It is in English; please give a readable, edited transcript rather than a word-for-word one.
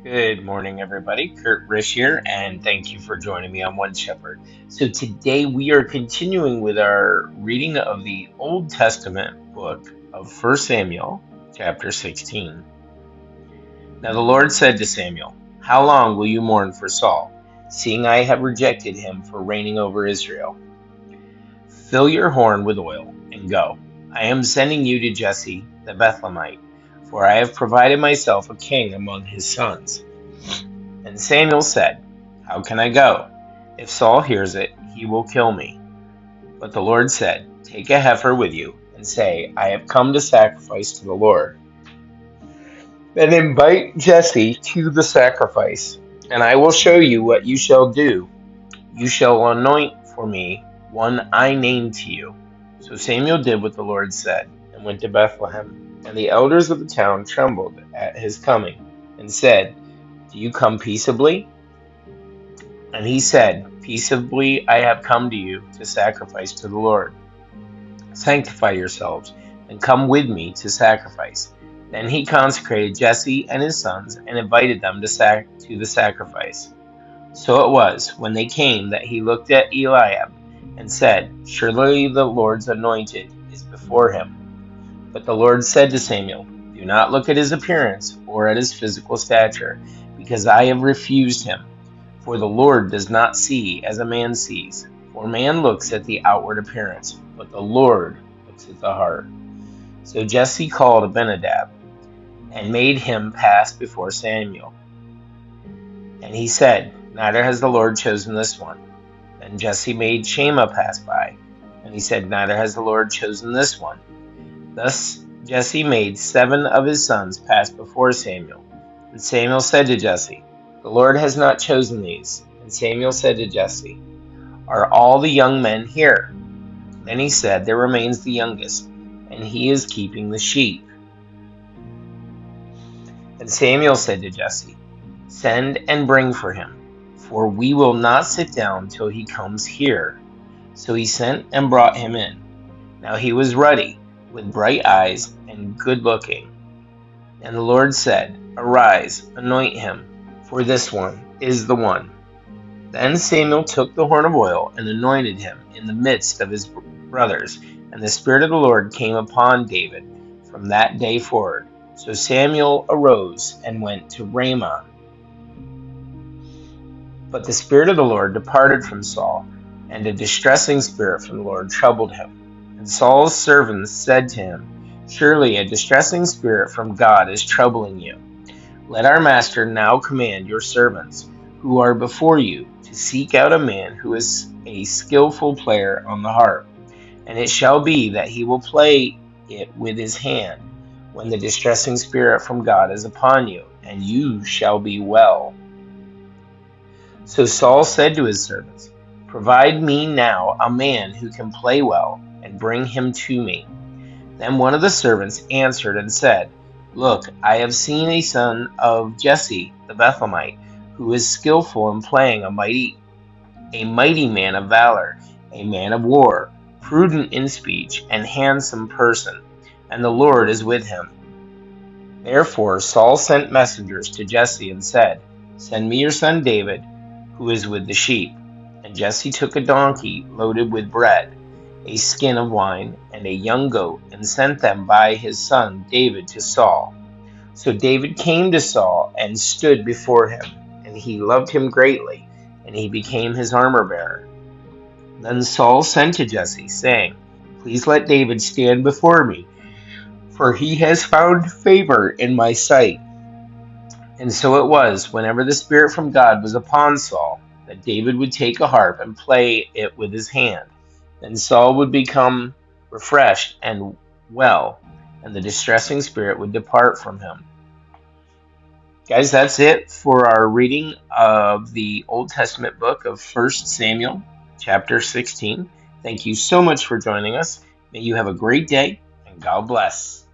Good morning, everybody. Kurt Rish here, and thank you for joining me on One Shepherd. So, today we are continuing with our reading of the Old Testament book of 1 Samuel, chapter 16. Now, the Lord said to Samuel, "How long will you mourn for Saul, seeing I have rejected him for reigning over Israel? Fill your horn with oil and go. I am sending you to Jesse the Bethlehemite, for I have provided myself a king among his sons." And Samuel said, "How can I go? If Saul hears it, he will kill me." But the Lord said, "Take a heifer with you, and say, 'I have come to sacrifice to the Lord.' Then invite Jesse to the sacrifice, and I will show you what you shall do. You shall anoint for me one I name to you." So Samuel did what the Lord said, and went to Bethlehem. And the elders of the town trembled at his coming, and said, "Do you come peaceably?" And he said, "Peaceably I have come to you to sacrifice to the Lord. Sanctify yourselves, and come with me to sacrifice." Then he consecrated Jesse and his sons, and invited them to the sacrifice. So it was, when they came, that he looked at Eliab, and said, "Surely the Lord's anointed is before him." But the Lord said to Samuel, "Do not look at his appearance, or at his physical stature, because I have refused him. For the Lord does not see as a man sees. For man looks at the outward appearance, but the Lord looks at the heart." So Jesse called Abinadab, and made him pass before Samuel. And he said, "Neither has the Lord chosen this one." Then Jesse made Shammah pass by, and he said, "Neither has the Lord chosen this one." Thus Jesse made 7 of his sons pass before Samuel. And Samuel said to Jesse, "The Lord has not chosen these." And Samuel said to Jesse, "Are all the young men here?" Then he said, "There remains the youngest, and he is keeping the sheep." And Samuel said to Jesse, "Send and bring for him, for we will not sit down till he comes here." So he sent and brought him in. Now he was ruddy, with bright eyes, and good looking. And the Lord said, "Arise, anoint him, for this one is the one." Then Samuel took the horn of oil and anointed him in the midst of his brothers, and the Spirit of the Lord came upon David from that day forward. So Samuel arose and went to Ramah. But the Spirit of the Lord departed from Saul, and a distressing spirit from the Lord troubled him. And Saul's servants said to him, "Surely a distressing spirit from God is troubling you. Let our master now command your servants, who are before you, to seek out a man who is a skillful player on the harp. And it shall be that he will play it with his hand when the distressing spirit from God is upon you, and you shall be well." So Saul said to his servants, "Provide me now a man who can play well, and bring him to me." Then one of the servants answered and said, "Look, I have seen a son of Jesse the Bethlehemite, who is skillful in playing, a mighty man of valor, a man of war, prudent in speech, and handsome person, and the Lord is with him." Therefore Saul sent messengers to Jesse and said, "Send me your son David, who is with the sheep." And Jesse took a donkey loaded with bread, a skin of wine, and a young goat, and sent them by his son David to Saul. So David came to Saul and stood before him, and he loved him greatly, and he became his armor-bearer. Then Saul sent to Jesse, saying, "Please let David stand before me, for he has found favor in my sight." And so it was, whenever the Spirit from God was upon Saul, that David would take a harp and play it with his hand. Then Saul would become refreshed and well, and the distressing spirit would depart from him. Guys, that's it for our reading of the Old Testament book of 1 Samuel, chapter 16. Thank you so much for joining us. May you have a great day, and God bless.